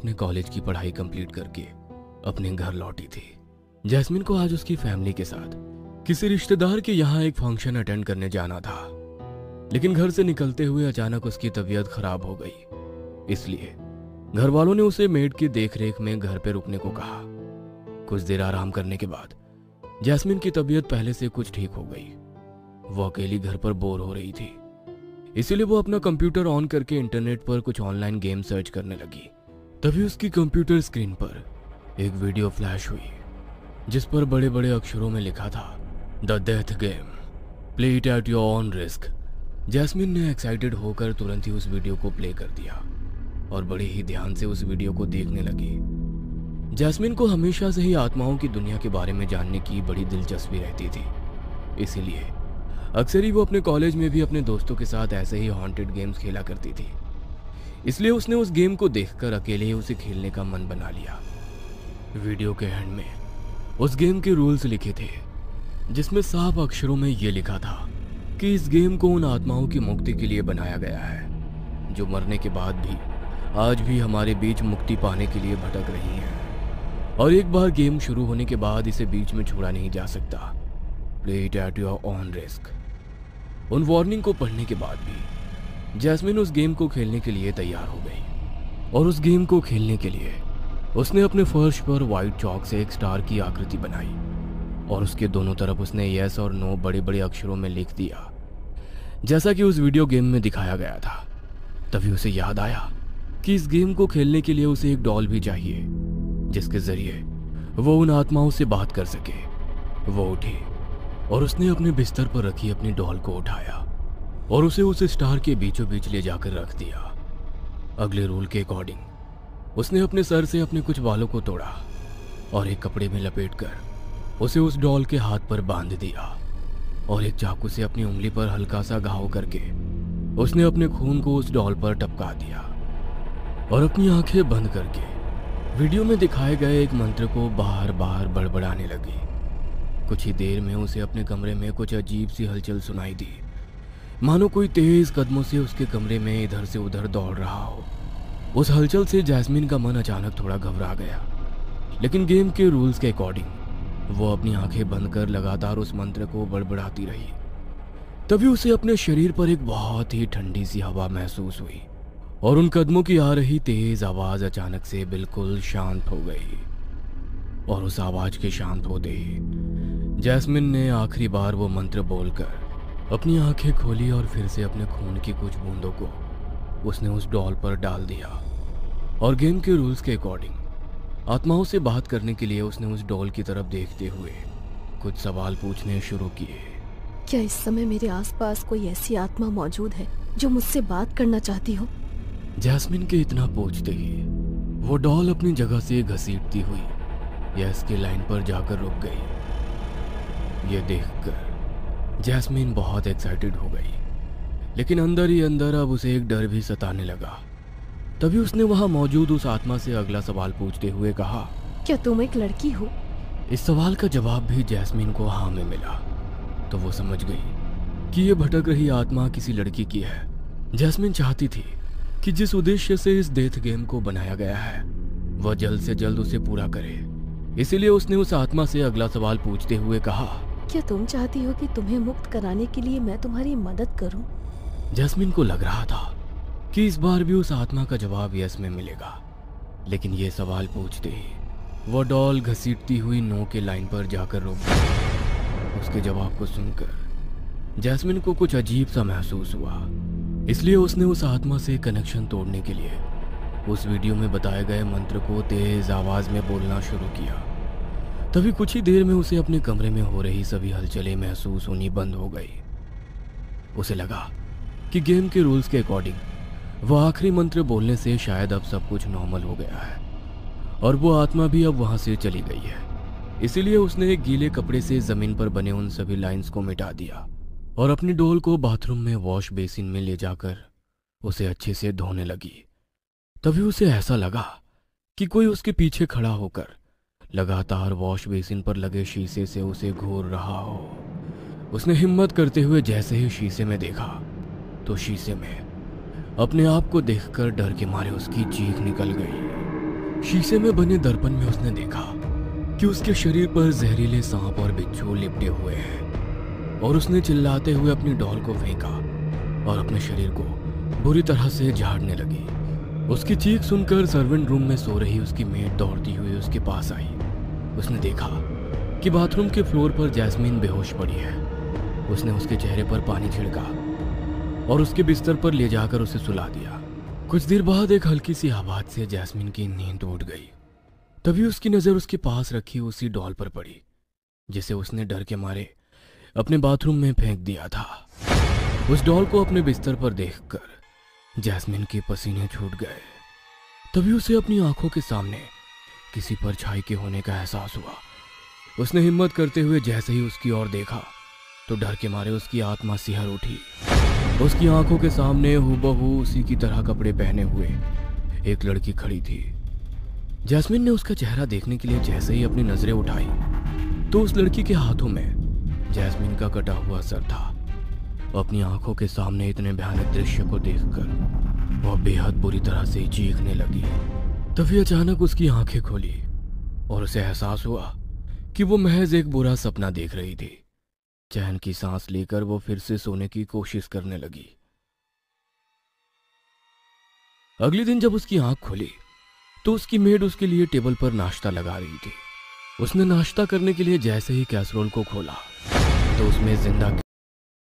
अपने कॉलेज की पढ़ाई कंप्लीट करके अपने घर लौटी थी। जैस्मिन को आज उसकी फैमिली के साथ किसी रिश्तेदार के यहाँ एक फंक्शन अटेंड करने जाना था, लेकिन घर से निकलते हुए अचानक उसकी तबीयत खराब हो गई। इसलिए घर वालों ने उसे मेड की देखरेख में घर पे रुकने को कहा। कुछ देर आराम करने के बाद जैस्मिन की तबीयत पहले से कुछ ठीक हो गई। वो अकेली घर पर बोर हो रही थी, इसीलिए वो अपना कंप्यूटर ऑन करके इंटरनेट पर कुछ ऑनलाइन गेम सर्च करने लगी। तभी उसकी कंप्यूटर स्क्रीन पर एक वीडियो फ्लैश हुई, जिस पर बड़े बड़े अक्षरों में लिखा था the death game, play it at your own risk. Jasmine ने एक्साइटेड होकर तुरंत ही उस वीडियो को प्ले कर दिया और बड़े ही ध्यान से उस वीडियो को देखने लगी। जैस्मिन को हमेशा से ही आत्माओं की दुनिया के बारे में जानने की बड़ी दिलचस्पी रहती थी, इसीलिए अक्सर ही वो अपने कॉलेज में भी अपने दोस्तों के साथ ऐसे ही हॉन्टेड गेम्स खेला करती थी। इसलिए उसने उस गेम को देखकर अकेले ही उसे खेलने का मन बना लिया। वीडियो के एंड में उस गेम के रूल्स लिखे थे, जिसमें साफ अक्षरों में ये लिखा था कि इस गेम को उन आत्माओं की मुक्ति के लिए बनाया गया है जो मरने के बाद भी आज भी हमारे बीच मुक्ति पाने के लिए भटक रही हैं, और एक बार गेम शुरू होने के बाद इसे बीच में छोड़ा नहीं जा सकता। Play it at your own risk. उन वार्निंग को पढ़ने के बाद भी जैस्मिन उस गेम को खेलने के लिए तैयार हो गई, और उस गेम को खेलने के लिए उसने अपने फर्श पर व्हाइट चौक से एक स्टार की आकृति बनाई और उसके दोनों तरफ उसने यस और नो बड़े बड़े अक्षरों में लिख दिया, जैसा कि उस वीडियो गेम में दिखाया गया था। तभी उसे याद आया कि इस गेम को खेलने के लिए उसे एक डॉल भी चाहिए, जिसके जरिए वो उन आत्माओं से बात कर सके। वो उठी और उसने अपने बिस्तर पर रखी अपनी डॉल को उठाया और उसे उस स्टार के बीचों बीच ले जाकर रख दिया। अगले रूल के अकॉर्डिंग उसने अपने सर से अपने कुछ बालों को तोड़ा और एक कपड़े में लपेटकर उसे उस डॉल के हाथ पर बांध दिया, और एक चाकू से अपनी उंगली पर हल्का सा घाव करके उसने अपने खून को उस डॉल पर टपका दिया और अपनी आंखें बंद करके वीडियो में दिखाए गए एक मंत्र को बार बार बड़बड़ाने लगी। कुछ ही देर में उसे अपने कमरे में कुछ अजीब सी हलचल सुनाई दी, मानो कोई तेज कदमों से उसके कमरे में इधर से उधर दौड़ रहा हो। उस हलचल से जैस्मिन का मन अचानक थोड़ा घबरा गया, लेकिन गेम के रूल्स के अकॉर्डिंग वो अपनी आंखें बंद कर लगातार उस मंत्र को बड़बड़ाती रही। तभी उसे अपने शरीर पर एक बहुत ही ठंडी सी हवा महसूस हुई और उन कदमों की आ रही तेज आवाज अचानक से बिल्कुल शांत हो गई। और उस आवाज के शांत होते ही जैस्मिन ने आखिरी बार वो मंत्र बोलकर अपनी आंखें खोली और फिर से अपने खून की कुछ बूंदों को उसने उस डॉल पर डाल दिया। और गेम के रूल्स के अकॉर्डिंग आत्माओं से बात करने के लिए उसने उस डॉल की तरफ देखते हुए कुछ सवाल पूछने शुरू किए। क्या इस समय मेरे आसपास कोई ऐसी आत्मा मौजूद है जो मुझसे बात करना चाहती हो? जैस्मिन के इतना पूछते ही वो डॉल अपनी जगह से घसीटती हुई यस की लाइन पर जाकर रुक गई। ये देखकर जैस्मिन बहुत एक्साइटेड हो गई, लेकिन अंदर ही अंदर अब उसे एक डर भी सताने लगा। तभी उसने वहां मौजूद उस आत्मा से अगला सवाल पूछते हुए कहा, क्या तुम एक लड़की हो? इस सवाल का जवाब भी जैस्मिन को हाँ में मिला, तो वो समझ गई कि ये भटक रही आत्मा किसी लड़की की है। जैस्मिन चाहती थी कि जिस उद्देश्य से इस डेथ गेम को बनाया गया है वह जल्द से जल्द उसे पूरा करे। इसीलिए उसने उस आत्मा से अगला सवाल पूछते हुए कहा, क्या तुम चाहती हो कि तुम्हें मुक्त कराने के लिए मैं तुम्हारी मदद करूं? जैस्मिन को लग रहा था कि इस बार भी उस आत्मा का जवाब यस में मिलेगा, लेकिन ये सवाल पूछते ही वो डॉल घसीटती हुई नो के लाइन पर जाकर रुक गई। उसके जवाब को सुनकर जैस्मिन को कुछ अजीब सा महसूस हुआ, इसलिए उसने उस आत्मा से कनेक्शन तोड़ने के लिए उस वीडियो में बताए गए मंत्र को तेज आवाज में बोलना शुरू किया। तभी कुछ ही देर में उसे अपने कमरे में हो रही सभी हलचलें महसूस होनी बंद हो गई। उसे लगा कि गेम के रूल्स के अकॉर्डिंग वो आखिरी मंत्र बोलने से शायद अब सब कुछ नॉर्मल हो गया है और वो आत्मा भी अब वहां से चली गई है। इसीलिए उसने एक गीले कपड़े से जमीन पर बने उन सभी लाइंस को मिटा दिया और अपनी डोल को बाथरूम में वॉश बेसिन में ले जाकर उसे अच्छे से धोने लगी। तभी उसे ऐसा लगा कि कोई उसके पीछे खड़ा होकर लगातार वॉश बेसिन पर लगे शीशे से उसे घूर रहा हो। उसने हिम्मत करते हुए जैसे ही शीशे में देखा तो शीशे में अपने आप को देखकर डर के मारे उसकी चीख निकल गई। शीशे में बने दर्पण में उसने देखा कि उसके शरीर पर जहरीले सांप और बिच्छू लिपटे हुए हैं और उसने चिल्लाते हुए अपनी डॉल को फेंका और अपने शरीर को बुरी तरह से झाड़ने लगी। उसकी चीख सुनकर सर्वेंट रूम में सो रही उसकी मेड दौड़ती हुई उसके पास आई। उसने देखा कि बाथरूम के फ्लोर पर जैस्मीन बेहोश पड़ी है। उसने उसके चेहरे पर पानी छिड़का और उसके बिस्तर पर ले जाकर उसे सुला दिया। कुछ देर बाद एक हल्की सी आवाज से जैस्मीन की नींद टूट गई। तभी उसकी नजर उसके पास रखी उसी डॉल पर पड़ी जिसे उसने डर के मारे अपने बाथरूम में फेंक दिया था। उस डॉल को अपने बिस्तर पर देखकर जैस्मीन के पसीने छूट गए। तभी उसे अपनी आंखों के सामने किसी परछाई के होने का एहसास हुआ। उसने हिम्मत करते हुए जैसे ही उसकी ओर देखा तो डर के मारे उसकी आत्मा सिहर उठी। उसकी आंखों के सामने हूबहू उसी की तरह कपड़े पहने हुए एक लड़की खड़ी थी। जैस्मीन ने उसका चेहरा देखने के लिए जैसे ही अपनी नजरें उठाई तो उस लड़की के हाथों में जैस्मीन का कटा हुआ सर था। अपनी आंखों के सामने इतने भयानक दृश्य को देखकर वह बेहद बुरी तरह से चीखने लगी। तभी अचानक उसकी आंखें खोली और उसे एहसास हुआ कि वो महज एक बुरा सपना देख रही थी। चैन की सांस लेकर वो फिर से सोने की कोशिश करने लगी। अगले दिन जब उसकी आंख खुली तो उसकी मेड उसके लिए टेबल पर नाश्ता लगा रही थी। उसने नाश्ता करने के लिए जैसे ही कैसरोल को खोला तो उसमें जिंदा